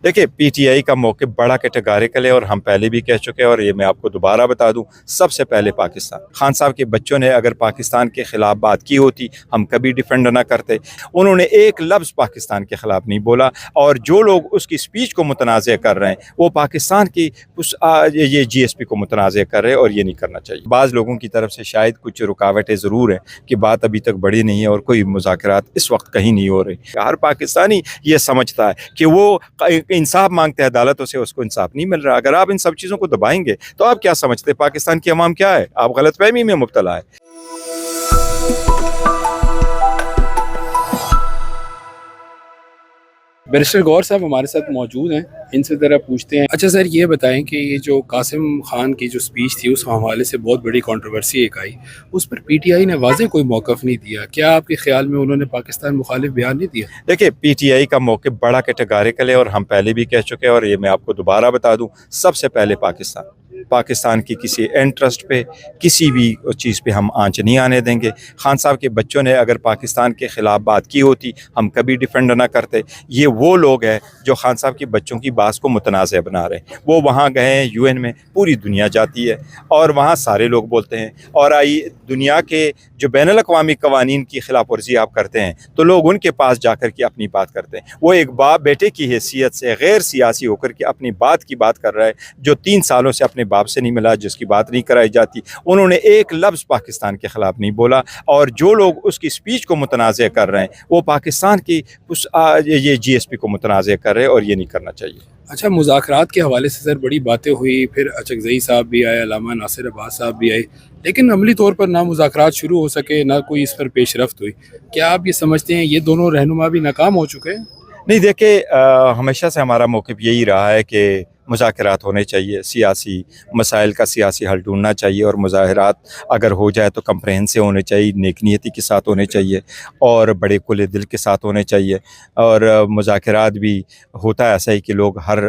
देखिए, पीटीआई का मौक़िफ़ बड़ा कैटेगोरिकल है और हम पहले भी कह चुके हैं और ये मैं आपको दोबारा बता दूं, सबसे पहले पाकिस्तान। खान साहब के बच्चों ने अगर पाकिस्तान के ख़िलाफ़ बात की होती, हम कभी डिफेंड ना करते। उन्होंने एक लफ्ज़ पाकिस्तान के ख़िलाफ़ नहीं बोला और जो लोग उसकी स्पीच को मुतनाज़ कर रहे हैं, वो पाकिस्तान की ये जीएसपी को मुतनाज़ कर रहे हैं और ये नहीं करना चाहिए। बाज़ लोगों की तरफ से शायद कुछ रुकावटें ज़रूर हैं कि बात अभी तक बढ़ी नहीं है और कोई मुज़ाकरात इस वक्त कहीं नहीं हो रही। हर पाकिस्तानी ये समझता है कि वो इंसाफ मांगते हैं अदालतों से, उसको इंसाफ नहीं मिल रहा। अगर आप इन सब चीज़ों को दबाएंगे तो आप क्या समझते हैं पाकिस्तान की अवाम क्या है? आप गलतफहमी में मुब्तला है। बैरिस्टर गौर साहब हमारे साथ मौजूद हैं, इनसे ज़रा पूछते हैं। अच्छा सर, ये बताएं कि ये जो कासिम खान की जो स्पीच थी उस हवाले से बहुत बड़ी कंट्रोवर्सी एक आई, उस पर पीटीआई ने वाज़ेह कोई मौक़िफ़ नहीं दिया। क्या आपके ख़्याल में उन्होंने पाकिस्तान मुखालिफ बयान नहीं दिया? देखिए, पीटीआई का मौक़िफ़ बड़ा कैटेगोरिकल है और हम पहले भी कह चुके हैं और ये मैं आपको दोबारा बता दूं, सबसे पहले पाकिस्तान की किसी इंटरेस्ट पे, किसी भी चीज़ पे हम आंच नहीं आने देंगे। खान साहब के बच्चों ने अगर पाकिस्तान के ख़िलाफ़ बात की होती, हम कभी डिफेंड ना करते। ये वो लोग हैं जो खान साहब के बच्चों की बात को मुतनाज़ बना रहे हैं। वो वहाँ गए हैं यूएन में, पूरी दुनिया जाती है और वहाँ सारे लोग बोलते हैं और दुनिया के जो बैनुल अक़वामी क़वानीन की ख़िलाफ़ वर्जी आप करते हैं तो लोग उनके पास जाकर के अपनी बात करते हैं। वो एक बाप बेटे की हैसियत से गैर सियासी होकर के अपनी बात की बात कर रहा है, जो 3 सालों से अपने बाप से नहीं मिला, जिसकी बात नहीं कराई जाती। उन्होंने एक लफ्ज़ पाकिस्तान के ख़िलाफ़ नहीं बोला और जो लोग उसकी स्पीच को मुतनाज़ कर रहे हैं वो पाकिस्तान की ये जीएसपी को मुतनाज़ कर रहे हैं और ये नहीं करना चाहिए। अच्छा, मुज़ाकरात के हवाले से सर बड़ी बातें हुई, फिर अचकज़ई साहब भी आए, अल्लामा नासिर अब्बास साहब भी आए, लेकिन अमली तौर पर ना मुज़ाकरात शुरू हो सके, ना कोई इस पर पेशरफ्त हुई। क्या आप ये समझते हैं ये दोनों रहनुमा भी नाकाम हो चुके हैं? नहीं, देखिए, हमेशा से हमारा मौक़िफ़ यही रहा है कि मुज़ाकरात होने चाहिए, सियासी मसाइल का सियासी हल ढूँढना चाहिए और मुज़ाहरात अगर हो जाए तो कम्प्रहेंसिव होने चाहिए, नेक नीयती के साथ होने चाहिए और बड़े खुले दिल के साथ होने चाहिए। और मुज़ाकरात भी होता है ऐसा ही कि लोग हर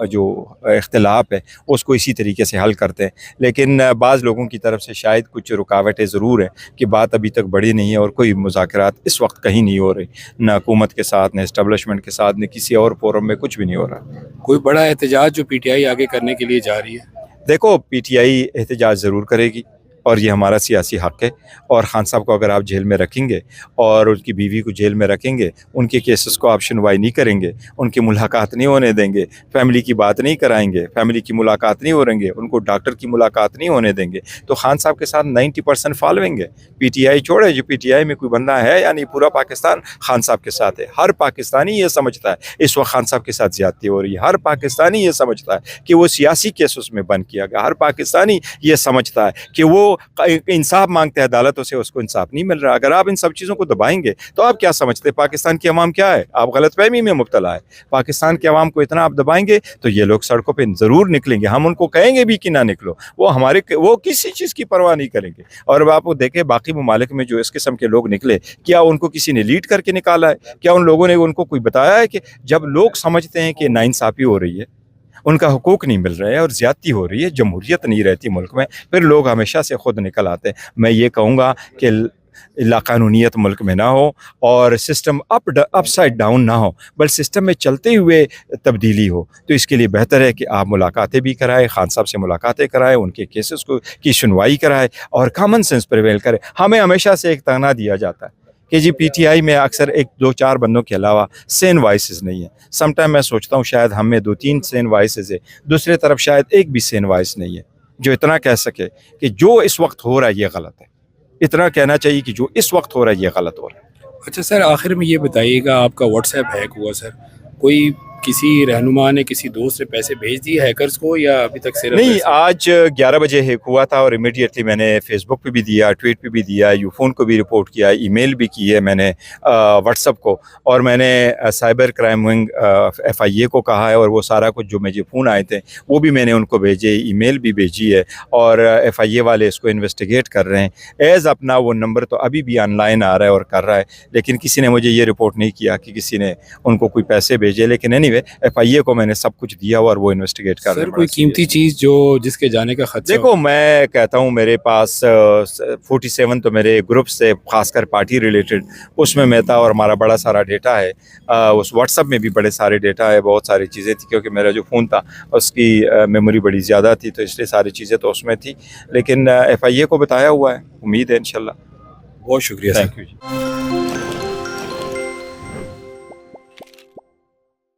जो इख्तिलाफ़ है उसको इसी तरीके से हल करते हैं, लेकिन बाज़ लोगों की तरफ से शायद कुछ रुकावटें ज़रूर हैं कि बात अभी तक बढ़ी नहीं है और कोई मुज़ाकरात इस वक्त कहीं नहीं हो रही, ना हुकूमत के साथ, ना इस्टेब्लिशमेंट के साथ, न किसी और फोरम में कुछ भी नहीं हो रहा। कोई बड़ा एहतजाज जो पीटीआई आगे करने के लिए जा रही है? देखो, पीटीआई एहतजाज ज़रूर करेगी और ये हमारा सियासी हक़ है। और ख़ान साहब को अगर आप जेल में रखेंगे और उनकी बीवी को जेल में रखेंगे, उनके केसेस को आप सुनवाई नहीं करेंगे, उनकी मुलाकात नहीं होने देंगे, फैमिली की बात नहीं कराएंगे, फैमिली की मुलाकात नहीं होंगे, उनको डॉक्टर की मुलाकात नहीं होने देंगे, तो ख़ान साहब के साथ 90% फॉलोइंग है। पीटीआई छोड़े, जो पीटीआई में कोई बंदा है या नहीं, पूरा पाकिस्तान ख़ान साहब के साथ है। हर पाकिस्तानी ये समझता है इस वक्त ख़ान साहब के साथ ज़्यादती हो रही है। हर पाकिस्तानी ये समझता है कि वो सियासी केस उसमें बंद किया गया। हर पाकिस्तानी ये समझता है कि वो इंसाफ मांगते हैं अदालतों से, उसको इंसाफ नहीं मिल रहा। अगर आप इन सब चीज़ों को दबाएंगे तो आप क्या समझते हैं पाकिस्तान की अवाम क्या है? आप गलतफहमी में मुब्तला है। पाकिस्तान की अवाम को इतना आप दबाएंगे तो ये लोग सड़कों पे ज़रूर निकलेंगे। हम उनको कहेंगे भी कि ना निकलो, वो किसी चीज़ की परवाह नहीं करेंगे। और अब आप देखें बाकी ममालिक में जो इस किस्म के लोग निकले, क्या उनको किसी ने लीड करके निकाला है? क्या उन लोगों ने उनको कोई बताया है कि जब लोग समझते हैं कि नाइंसाफ़ी हो रही है, उनका हुकूक नहीं मिल रहा है और ज़्यादती हो रही है, जमहूरियत नहीं रहती मुल्क में, फिर लोग हमेशा से खुद निकल आते हैं। मैं ये कहूँगा कि लाक़ानूनियत मुल्क में ना हो और सिस्टम अपसाइड डाउन ना हो, बल्कि सिस्टम में चलते हुए तब्दीली हो। तो इसके लिए बेहतर है कि आप मुलाकातें भी कराएँ, खान साहब से मुलाकातें कराएँ, उनके केसेस की सुनवाई कराएँ और कॉमन सेंस प्रिवेल करे। हमें हमेशा से एक ताना दिया जाता है कि जी पीटीआई में अक्सर 1-2-4 बंदों के अलावा सेन वॉइसेस नहीं है। समटाइम मैं सोचता हूँ शायद हम में 2-3 सेन वॉइसेस है, दूसरी तरफ शायद एक भी सेन वॉइस नहीं है जो इतना कह सके कि जो इस वक्त हो रहा है ये गलत है। इतना कहना चाहिए कि जो इस वक्त हो रहा है ये गलत हो रहा है। अच्छा सर, आखिर में ये बताइएगा, आपका व्हाट्सएप हैक हुआ सर, कोई किसी रहनुमा ने किसी दोस्त से पैसे भेज दिए हैकर्स को या अभी तक सिर्फ नहीं? आज 11 बजे हैक हुआ था और इमीडिएटली मैंने फेसबुक पे भी दिया, ट्वीट पे भी दिया, यूफोन को भी रिपोर्ट किया, ईमेल भी की है मैंने व्हाट्सएप को, और मैंने साइबर क्राइम विंग FIA को कहा है और वो सारा कुछ जो मुझे फ़ोन आए थे वो भी मैंने उनको भेजे, ईमेल भी भेजी है और FIA वाले इसको इन्वेस्टिगेट कर रहे हैं। एज़ अपना वो नंबर तो अभी भी ऑनलाइन आ रहा है और कर रहा है, लेकिन किसी ने मुझे ये रिपोर्ट नहीं किया कि किसी ने उनको कोई पैसे भेजे। लेकिन اینی وے FIA کو میں نے سب کچھ دیا ہوا اور وہ انویسٹیگیٹ کر رہے سر ہیں. کوئی قیمتی چیز جو جس کے جانے کا خدشہ دیکھو میں کہتا ہوں میرے پاس 47 تو میرے گروپ سے خاص کر پارٹی ریلیٹڈ اس میں تھا اور ہمارا بڑا سارا ڈیٹا ہے. اس واٹس ایپ میں بھی بڑے سارے ڈیٹا ہے, بہت ساری چیزیں تھیں کیونکہ میرا جو فون تھا اس کی میموری بڑی زیادہ تھی تو اس لیے ساری چیزیں تو اس میں تھی, لیکن FIA کو بتایا ہوا ہے, امید ہے انشاءاللہ. بہت شکریہ سر. Thank you.